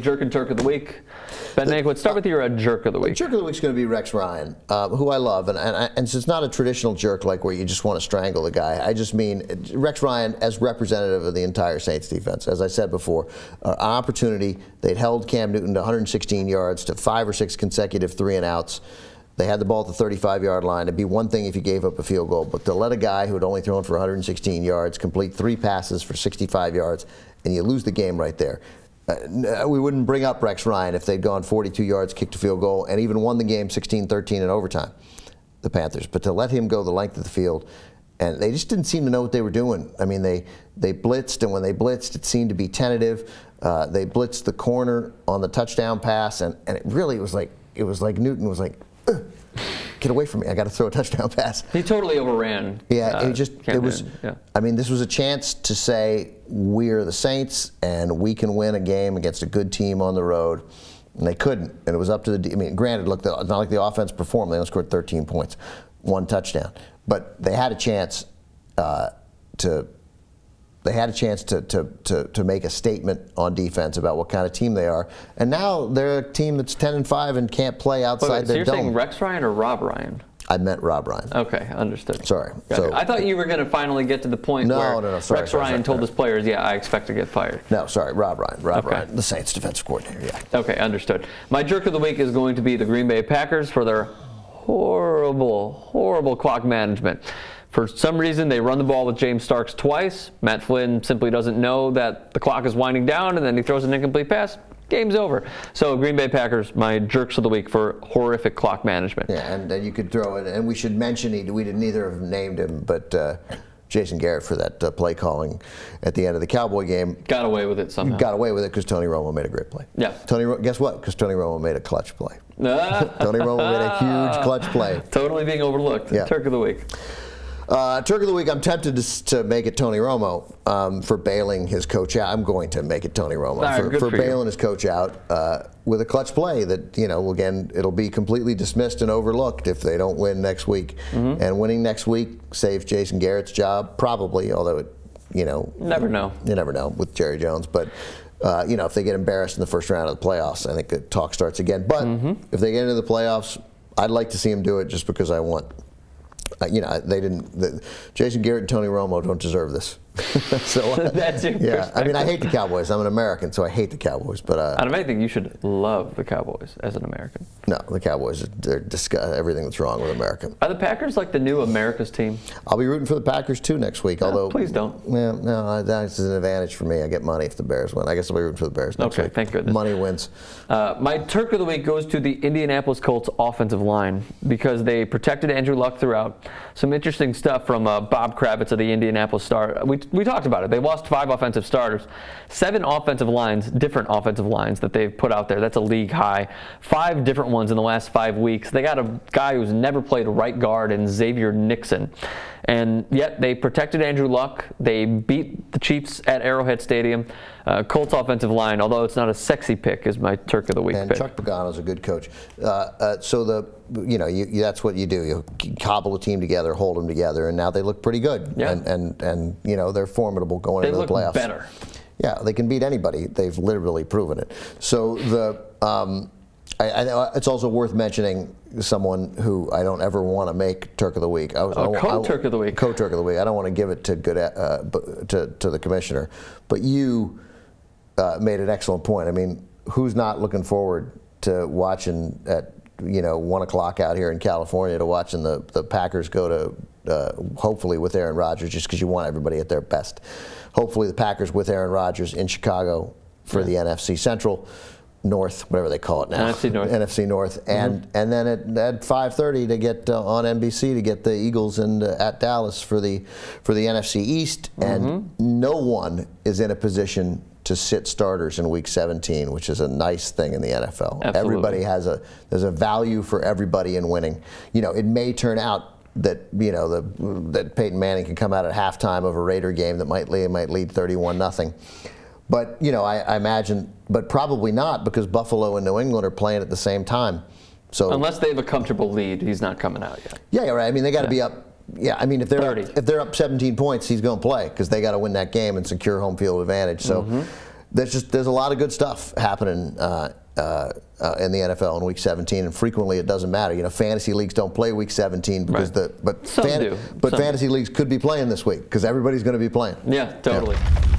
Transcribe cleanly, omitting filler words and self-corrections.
Jerk and Turk of the week. Ben Nank, let's start with your jerk of the week. Jerk of the week is going to be Rex Ryan, who I love, and it's not a traditional jerk like where you just want to strangle the guy. I just mean Rex Ryan as representative of the entire Saints defense. As I said before, an opportunity. They'd held Cam Newton to 116 yards to 5 or 6 consecutive 3-and-outs. They had the ball at the 35-yard line. It'd be one thing if you gave up a field goal, but to let a guy who had only thrown for 116 yards complete 3 passes for 65 yards, and you lose the game right there. We wouldn't bring up Rex Ryan if they'd gone 42 yards, kicked a field goal, and even won the game 16-13 in overtime, the Panthers. But to let him go the length of the field, and they just didn't seem to know what they were doing. I mean, they blitzed, and when they blitzed, it seemed to be tentative. They blitzed the corner on the touchdown pass, and it really was like Newton was like, get away from me! I got to throw a touchdown pass. He totally overran. Yeah, it was. Yeah. I mean, this was a chance to say we're the Saints and we can win a game against a good team on the road, and they couldn't. And it was up to the. I mean, granted, look, it's not like the offense performed. They only scored 13 points, 1 touchdown, but they had a chance to. They had a chance to make a statement on defense about what kind of team they are, and now they're a team that's 10-5 and can't play outside their dome. So you're saying Rex Ryan or Rob Ryan? I meant Rob Ryan. Okay, understood. Sorry. So I thought you were going to finally get to the point where Rex Ryan told his players, "Yeah, I expect to get fired." No, sorry, Rob Ryan. Rob Ryan, the Saints defensive coordinator. Yeah. Okay, understood. My jerk of the week is going to be the Green Bay Packers for their horrible clock management. For some reason, they run the ball with James Starks twice. Matt Flynn simply doesn't know that the clock is winding down, and then he throws an incomplete pass. Game's over. So Green Bay Packers, my jerks of the week for horrific clock management. Yeah, and you could throw it, and we should mention, we didn't neither have named him, but Jason Garrett for that play calling at the end of the Cowboy game. Got away with it somehow. Got away with it because Tony Romo made a great play. Yeah. Guess what? Because Tony Romo made a clutch play. Tony Romo made a huge clutch play. Totally being overlooked. Yeah. Turk of the week. Turk of the week, I'm tempted to make it Tony Romo for bailing his coach out. I'm going to make it Tony Romo for bailing his coach out with a clutch play that, again, it'll be completely dismissed and overlooked if they don't win next week. And winning next week saves Jason Garrett's job, probably, although it, never know. You never know with Jerry Jones. But, if they get embarrassed in the first round of the playoffs, I think the talk starts again. But if they get into the playoffs, I'd like to see him do it just because I want. They didn't. Jason Garrett and Tony Romo don't deserve this. So that's your perspective. I mean, I hate the Cowboys. I'm an American, so I hate the Cowboys. But out of anything, you should love the Cowboys as an American. No, the Cowboys, they're disgust everything that's wrong with America. Are the Packers like the new America's team? I'll be rooting for the Packers too next week. Although please don't. Yeah, no, that's an advantage for me. I get money if the Bears win. I guess I'll be rooting for the Bears next week. Okay, thank goodness. Money wins. My Turk of the week goes to the Indianapolis Colts offensive line because they protected Andrew Luck throughout. Some interesting stuff from Bob Kravitz of the Indianapolis Star. We talked about it. They lost 5 offensive starters, 7 offensive lines, different offensive lines that they've put out there. That's a league high. 5 different ones in the last 5 weeks. They got a guy who's never played right guard in Xavier Nixon. And yet they protected Andrew Luck. They beat the Chiefs at Arrowhead Stadium. Colts offensive line, although it's not a sexy pick, is my Turk of the week pick. Chuck Pagano's a good coach. So that's what you do. You cobble a team together, hold them together, and now they look pretty good. Yeah. And they're formidable going into the playoffs. They look better. Yeah, they can beat anybody. They've literally proven it. So it's also worth mentioning someone who I don't ever want to make Turk of the week. Co-Turk of the week. Co-Turk of the week. I don't want to give it to the commissioner, but you made an excellent point. I mean, who's not looking forward to watching at 1 o'clock out here in California to watching the Packers go to hopefully with Aaron Rodgers, just because you want everybody at their best. Hopefully the Packers with Aaron Rodgers in Chicago for the NFC Central. North, whatever they call it now, NFC North, and then at 5:30 to get on NBC to get the Eagles at Dallas for the NFC East, and no one is in a position to sit starters in Week 17, which is a nice thing in the NFL. Absolutely. Everybody there's a value for everybody in winning. It may turn out that that Peyton Manning can come out at halftime of a Raider game that might lead 31-0. But, I imagine, but probably not, because Buffalo and New England are playing at the same time. So unless they have a comfortable lead, he's not coming out yet. Yeah, right. I mean, they got to be up. Yeah, I mean, if they're up 17 points, he's going to play because they got to win that game and secure home field advantage. So there's a lot of good stuff happening in the NFL in Week 17, and frequently it doesn't matter. You know, fantasy leagues don't play Week 17 because Some do. fantasy leagues could be playing this week because everybody's going to be playing. Yeah, totally. Yeah.